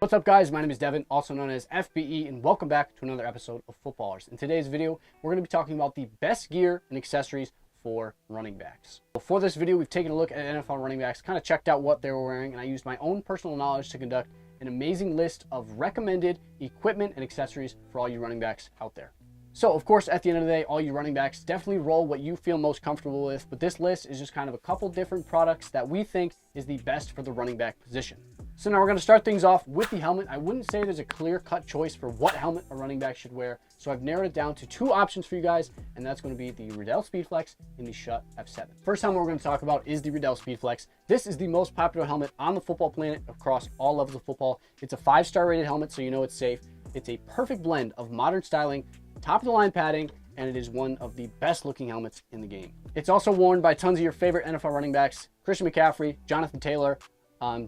What's up, guys? My name is Devin, also known as FBE, and welcome back to another episode of Footballrs. In today's video, we're going to be talking about the best gear and accessories for running backs. Before this video, we've taken a look at NFL running backs, kind of checked out what they were wearing, and I used my own personal knowledge to conduct an amazing list of recommended equipment and accessories for all you running backs out there. So, of course, at the end of the day, all you running backs, definitely roll what you feel most comfortable with, but this list is just kind of a couple different products that we think is the best for the running back position. So now we're going to start things off with the helmet. I wouldn't say there's a clear-cut choice for what helmet a running back should wear, so I've narrowed it down to two options for you guys, and that's going to be the Riddell Speedflex and the Schutt F7. First helmet we're going to talk about is the Riddell Speedflex. This is the most popular helmet on the football planet across all levels of football. It's a 5-star rated helmet, so you know it's safe. It's a perfect blend of modern styling, top-of-the-line padding, and it is one of the best-looking helmets in the game. It's also worn by tons of your favorite NFL running backs: Christian McCaffrey, Jonathan Taylor,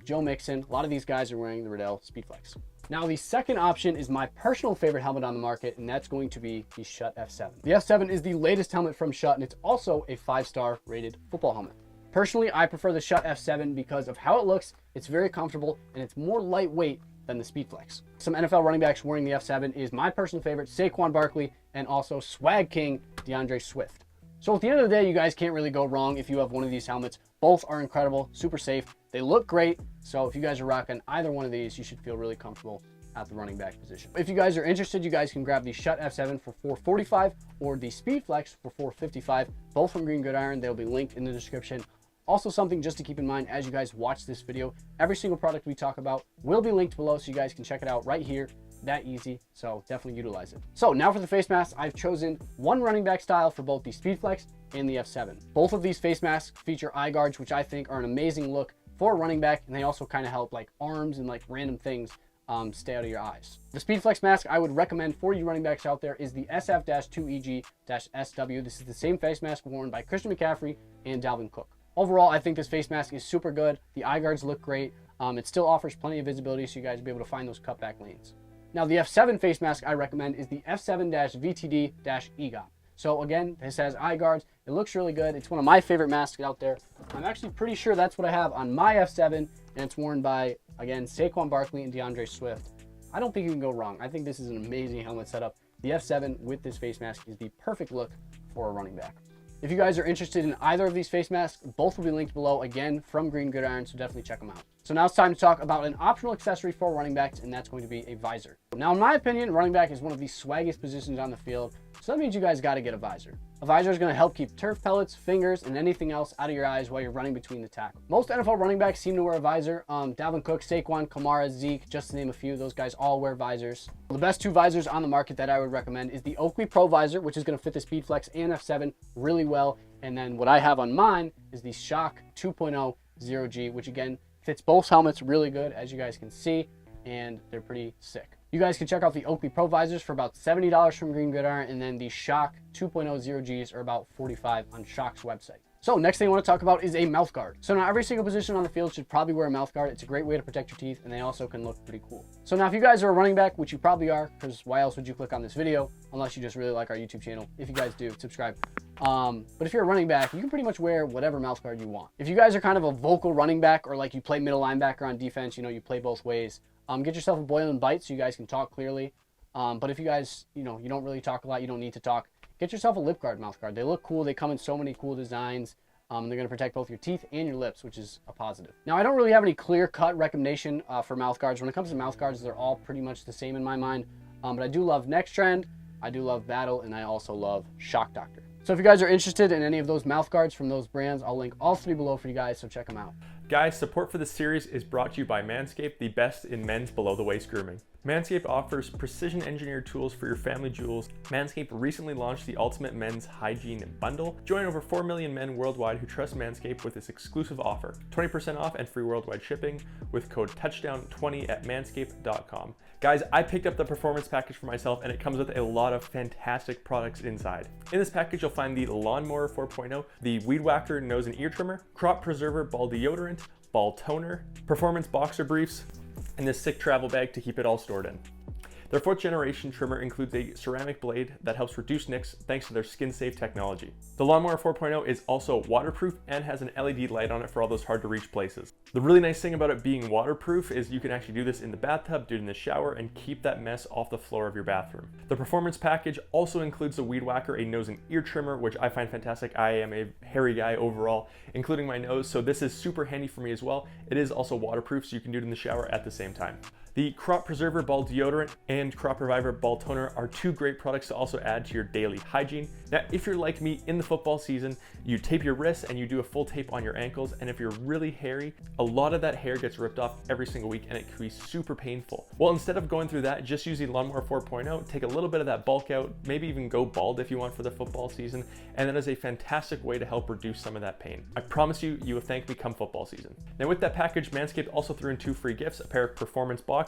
Joe Mixon. A lot of these guys are wearing the Riddell Speedflex. Now, the second option is my personal favorite helmet on the market, and that's going to be the Schutt F7. The F7 is the latest helmet from Schutt, and it's also a 5-star rated football helmet. Personally, I prefer the Schutt F7 because of how it looks. It's very comfortable, and it's more lightweight than the Speedflex. Some NFL running backs wearing the F7 is my personal favorite, Saquon Barkley, and also Swag King, DeAndre Swift. So at the end of the day, you guys can't really go wrong if you have one of these helmets. Both are incredible, super safe. They look great. So if you guys are rocking either one of these, you should feel really comfortable at the running back position. If you guys are interested, you guys can grab the Schutt F7 for $445 or the Speedflex for $455, both from Green Gridiron. They'll be linked in the description. Also, something just to keep in mind as you guys watch this video, every single product we talk about will be linked below, so you guys can check it out right here. That easy, so definitely utilize it. So now for the face mask, I've chosen one running back style for both the Speedflex and the F7. Both of these face masks feature eye guards, which I think are an amazing look for a running back, and they also kind of help like arms and like random things stay out of your eyes. The Speedflex mask I would recommend for you running backs out there is the SF-2EG-SW. This is the same face mask worn by Christian McCaffrey and Dalvin Cook. Overall, I think this face mask is super good. The eye guards look great. It still offers plenty of visibility, so you guys will be able to find those cutback lanes. Now, the F7 face mask I recommend is the F7-VTD-EGOP. So again, this has eye guards. It looks really good. It's one of my favorite masks out there. I'm actually pretty sure that's what I have on my F7, and it's worn by, again, Saquon Barkley and DeAndre Swift. I don't think you can go wrong. I think this is an amazing helmet setup. The F7 with this face mask is the perfect look for a running back. If you guys are interested in either of these face masks, both will be linked below, again, from Green Gridiron, so definitely check them out. So now it's time to talk about an optional accessory for running backs, and that's going to be a visor. Now, in my opinion, running back is one of the swaggiest positions on the field, so that means you guys got to get a visor. A visor is going to help keep turf pellets, fingers, and anything else out of your eyes while you're running between the tackles. Most NFL running backs seem to wear a visor. Dalvin Cook, Saquon, Kamara, Zeke, just to name a few, those guys all wear visors. The best two visors on the market that I would recommend is the Oakley Pro Visor, which is going to fit the Speedflex and F7 really well. And then what I have on mine is the Shock 2.0 0G, which again fits both helmets really good, as you guys can see, and they're pretty sick. You guys can check out the Oakley Pro Visors for about $70 from Green Gridiron, and then the Shock 2.0 0Gs are about $45 on Shock's website. So next thing I want to talk about is a mouth guard. So now every single position on the field should probably wear a mouth guard. It's a great way to protect your teeth, and they also can look pretty cool. So now if you guys are a running back, which you probably are, because why else would you click on this video unless you just really like our YouTube channel? If you guys do, subscribe. But if you're a running back, you can pretty much wear whatever mouth guard you want. If you guys are kind of a vocal running back, or like you play middle linebacker on defense, you know, you play both ways, get yourself a Boyle and Bite so you guys can talk clearly. But if you guys, you know, you don't really talk a lot, you don't need to talk, get yourself a lip guard mouth guard. They look cool. They come in so many cool designs. They're going to protect both your teeth and your lips, which is a positive. Now, I don't really have any clear-cut recommendation for mouth guards. When it comes to mouth guards, they're all pretty much the same in my mind. But I do love Next Trend, I do love Battle, and I also love Shock Doctor. So if you guys are interested in any of those mouth guards from those brands, I'll link all three below for you guys, so check them out. Guys, support for this series is brought to you by Manscape, the best in men's below-the-waist grooming. Manscaped offers precision-engineered tools for your family jewels. Manscaped recently launched the Ultimate Men's Hygiene Bundle. Join over 4 million men worldwide who trust Manscaped with this exclusive offer. 20% off and free worldwide shipping with code TOUCHDOWN20 at manscaped.com. Guys, I picked up the performance package for myself, and it comes with a lot of fantastic products inside. In this package, you'll find the Lawnmower 4.0, the Weed Whacker Nose and Ear Trimmer, Crop Preserver Ball Deodorant, Ball Toner, Performance Boxer Briefs, and this sick travel bag to keep it all stored in. Their 4th generation trimmer includes a ceramic blade that helps reduce nicks thanks to their skin-safe technology. The Lawnmower 4.0 is also waterproof and has an LED light on it for all those hard to reach places. The really nice thing about it being waterproof is you can actually do this in the bathtub, do it in the shower, and keep that mess off the floor of your bathroom. The performance package also includes the Weed Whacker, a nose and ear trimmer, which I find fantastic. I am a hairy guy overall, including my nose, so this is super handy for me as well. It is also waterproof, so you can do it in the shower at the same time. The Crop Preserver Ball Deodorant and Crop Reviver Ball Toner are 2 great products to also add to your daily hygiene. Now, if you're like me in the football season, you tape your wrists and you do a full tape on your ankles, and if you're really hairy, a lot of that hair gets ripped off every single week and it can be super painful. Well, instead of going through that, just use the Lawnmower 4.0, take a little bit of that bulk out, maybe even go bald if you want for the football season, and that is a fantastic way to help reduce some of that pain. I promise you, you will thank me come football season. Now with that package, Manscaped also threw in 2 free gifts, a pair of performance boxers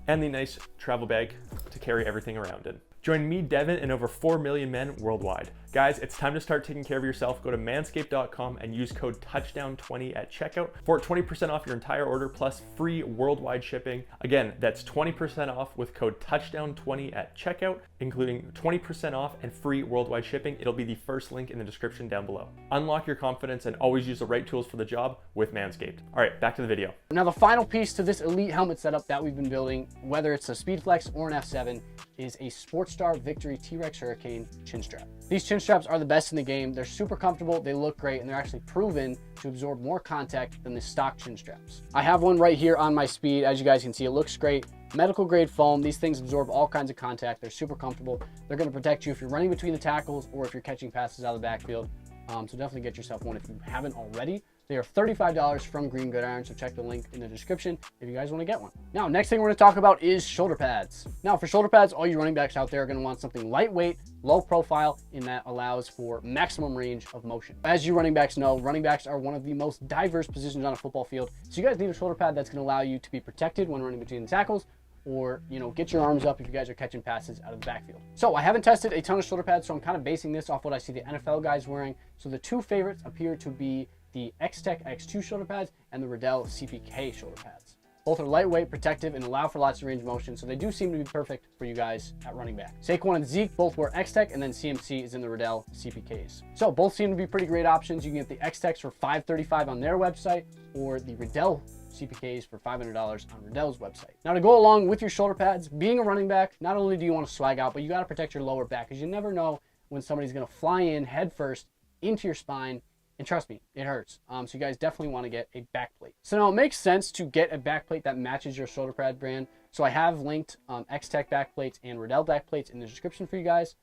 and the nice travel bag to carry everything around in. Join me, Devin, and over 4 million men worldwide. Guys, it's time to start taking care of yourself. Go to manscaped.com and use code touchdown20 at checkout for 20% off your entire order plus free worldwide shipping. Again, that's 20% off with code touchdown20 at checkout, including 20% off and free worldwide shipping. It'll be the first link in the description down below. Unlock your confidence and always use the right tools for the job with Manscaped. All right, back to the video. Now the final piece to this elite helmet setup that we've been building, whether it's a SpeedFlex or an F7, is a Sportstar Victory T-Rex Hurricane chin strap. These chin straps are the best in the game. They're super comfortable, they look great, and they're actually proven to absorb more contact than the stock chin straps. I have one right here on my Speed. As you guys can see, it looks great. Medical grade foam. These things absorb all kinds of contact. They're super comfortable. They're going to protect you if you're running between the tackles or if you're catching passes out of the backfield. So definitely get yourself one if you haven't already. They are $35 from Green Good Iron, so check the link in the description if you guys want to get one. Now, next thing we're going to talk about is shoulder pads. Now, for shoulder pads, all you running backs out there are going to want something lightweight, low profile, and that allows for maximum range of motion. As you running backs know, running backs are one of the most diverse positions on a football field, so you guys need a shoulder pad that's going to allow you to be protected when running between the tackles, or, you know, get your arms up if you guys are catching passes out of the backfield. So I haven't tested a ton of shoulder pads, so I'm kind of basing this off what I see the NFL guys wearing. So the 2 favorites appear to be the X-Tech X2 shoulder pads and the Riddell CPK shoulder pads. Both are lightweight, protective, and allow for lots of range of motion, so they do seem to be perfect for you guys at running back. Saquon and Zeke both wear X-Tech, and then CMC is in the Riddell CPKs. So both seem to be pretty great options. You can get the X-Techs for $535 on their website, or the Riddell CPKs for $500 on Riddell's website. Now, to go along with your shoulder pads, being a running back, not only do you want to swag out, but you got to protect your lower back, because you never know when somebody's going to fly in head first into your spine. And trust me, it hurts. So you guys definitely want to get a back plate. So now it makes sense to get a back plate that matches your shoulder pad brand. So I have linked X-Tech back plates and Riddell back plates in the description for you guys.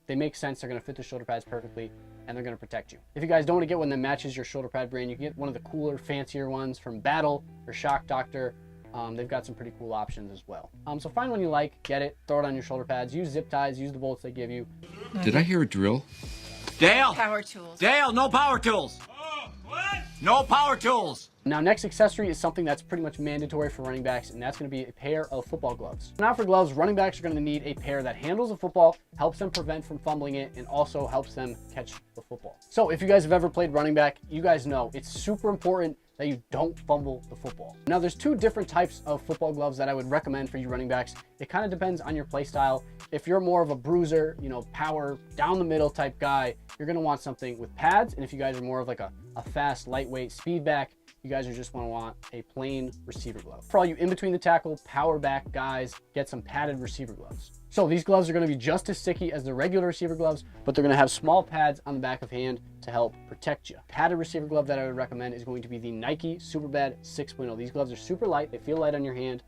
They make sense. They're going to fit the shoulder pads perfectly, and they're going to protect you. If you guys don't want to get one that matches your shoulder pad brand, you can get one of the cooler, fancier ones from Battle or Shock Doctor. They've got some pretty cool options as well. So find one you like, get it, throw it on your shoulder pads, use zip ties, use the bolts they give you. Did I hear a drill? Dale! Power tools. Dale, no power tools! Oh, what? No power tools! Now, next accessory is something that's pretty much mandatory for running backs, and that's going to be a pair of football gloves. Now, for gloves, running backs are going to need a pair that handles the football, helps them prevent from fumbling it, and also helps them catch the football. So if you guys have ever played running back, you guys know it's super important that you don't fumble the football. Now, there's 2 different types of football gloves that I would recommend for you running backs. It kind of depends on your play style. If you're more of a bruiser, you know, power down the middle type guy, you're going to want something with pads. And if you guys are more of like a fast, lightweight speed back, you guys are just going to want a plain receiver glove. For all you in between the tackle, power back guys, get some padded receiver gloves. So these gloves are going to be just as sticky as the regular receiver gloves, but they're going to have small pads on the back of hand to help protect you. Padded receiver glove that I would recommend is going to be the Nike Superbad 6.0. These gloves are super light. They feel light on your hand.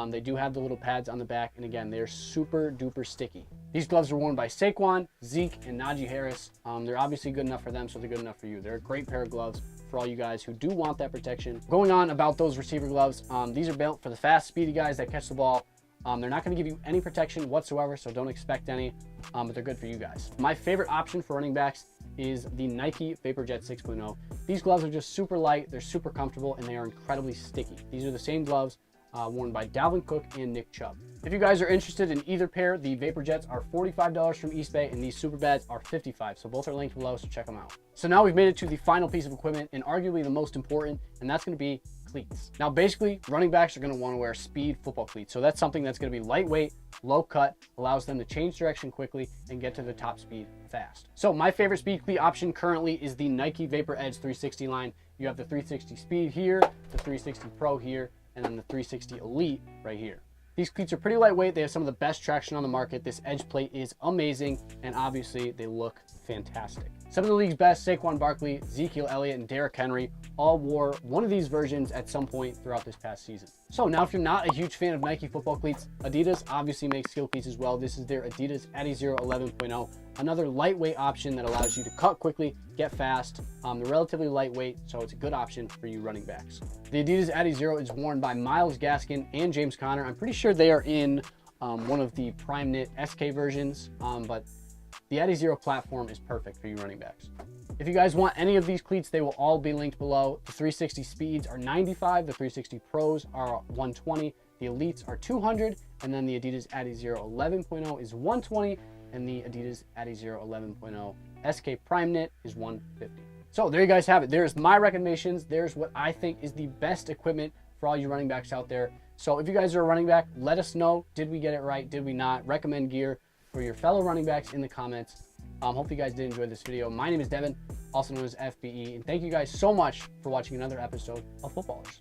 They do have the little pads on the back, and again, they're super duper sticky. These gloves are worn by Saquon, Zeke, and Najee Harris. They're obviously good enough for them, so they're good enough for you. They're a great pair of gloves for all you guys who do want that protection. Going on about those receiver gloves, these are built for the fast, speedy guys that catch the ball. They're not going to give you any protection whatsoever, so don't expect any, but they're good for you guys. My favorite option for running backs is the Nike VaporJet 6.0. These gloves are just super light, they're super comfortable, and they are incredibly sticky. These are the same gloves worn by Dalvin Cook and Nick Chubb. If you guys are interested in either pair, the VaporJets are $45 from Eastbay, and these Superbads are $55. So both are linked below, so check them out. So now we've made it to the final piece of equipment, and arguably the most important, and that's going to be cleats. Now, basically, running backs are going to want to wear speed football cleats. So that's something that's going to be lightweight, low cut, allows them to change direction quickly and get to the top speed fast. So my favorite speed cleat option currently is the Nike Vapor Edge 360 line. You have the 360 Speed here, the 360 Pro here, and then the 360 Elite right here. These cleats are pretty lightweight. They have some of the best traction on the market. This edge plate is amazing, and obviously they look fantastic. Some of the league's best, Saquon Barkley, Ezekiel Elliott, and Derrick Henry, all wore one of these versions at some point throughout this past season. So now, if you're not a huge fan of Nike football cleats, Adidas obviously makes skill cleats as well. This is their Adidas Adizero 11.0, another lightweight option that allows you to cut quickly, get fast. They're relatively lightweight, so it's a good option for you running backs. The Adidas Adizero is worn by Myles Gaskin and James Conner. I'm pretty sure they are in one of the Prime Knit SK versions, but the Adizero platform is perfect for you running backs. If you guys want any of these cleats, they will all be linked below. The 360 Speeds are $95, the 360 Pros are $120, the Elites are $200, and then the Adidas Adizero 11.0 is $120, and the Adidas Adizero 11.0 SK Prime Knit is $150. So there you guys have it. There's my recommendations. There's what I think is the best equipment for all you running backs out there. So if you guys are a running back, let us know. Did we get it right? Did we not? Recommend gear for your fellow running backs in the comments. Hope you guys did enjoy this video. My name is Devin, also known as FBE, and thank you guys so much for watching another episode of Footballers.